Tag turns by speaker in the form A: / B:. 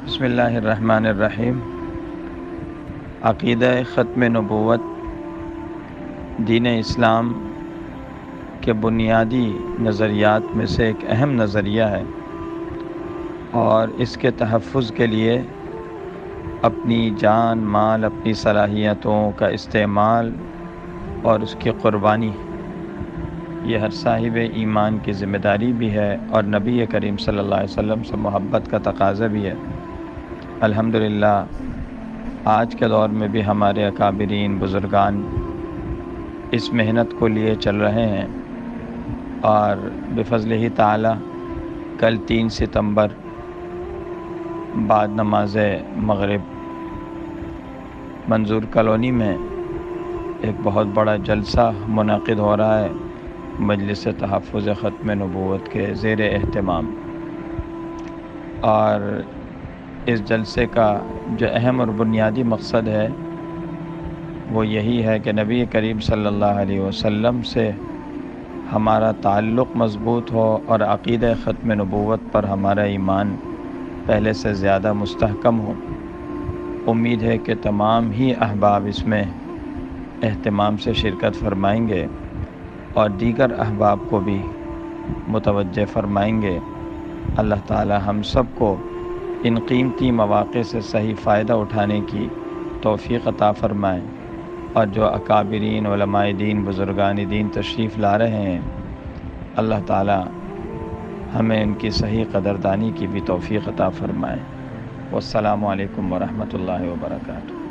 A: بسم اللہ الرحمن الرحیم۔ عقیدہ ختم نبوت دین اسلام کے بنیادی نظریات میں سے ایک اہم نظریہ ہے، اور اس کے تحفظ کے لیے اپنی جان مال اپنی صلاحیتوں کا استعمال اور اس کی قربانی یہ ہر صاحب ایمان کی ذمہ داری بھی ہے، اور نبی کریم صلی اللہ علیہ وسلم سے محبت کا تقاضا بھی ہے۔ الحمدللہ آج کے دور میں بھی ہمارے اکابرین بزرگان اس محنت کو لیے چل رہے ہیں، اور بفضلہ تعالی کل 3 ستمبر بعد نماز مغرب منظور کالونی میں ایک بہت بڑا جلسہ منعقد ہو رہا ہے مجلس تحفظ ختم نبوت کے زیر اہتمام، اور اس جلسے کا جو اہم اور بنیادی مقصد ہے وہ یہی ہے کہ نبی کریم صلی اللہ علیہ وسلم سے ہمارا تعلق مضبوط ہو اور عقیدہ ختم نبوت پر ہمارا ایمان پہلے سے زیادہ مستحکم ہو۔ امید ہے کہ تمام ہی احباب اس میں اہتمام سے شرکت فرمائیں گے اور دیگر احباب کو بھی متوجہ فرمائیں گے۔ اللہ تعالی ہم سب کو ان قیمتی مواقع سے صحیح فائدہ اٹھانے کی توفیق عطا فرمائیں، اور جو اکابرین علماء دین بزرگان دین تشریف لا رہے ہیں اللہ تعالی ہمیں ان کی صحیح قدردانی کی بھی توفیق عطا فرمائیں۔ والسلام علیکم ورحمۃ اللہ وبرکاتہ۔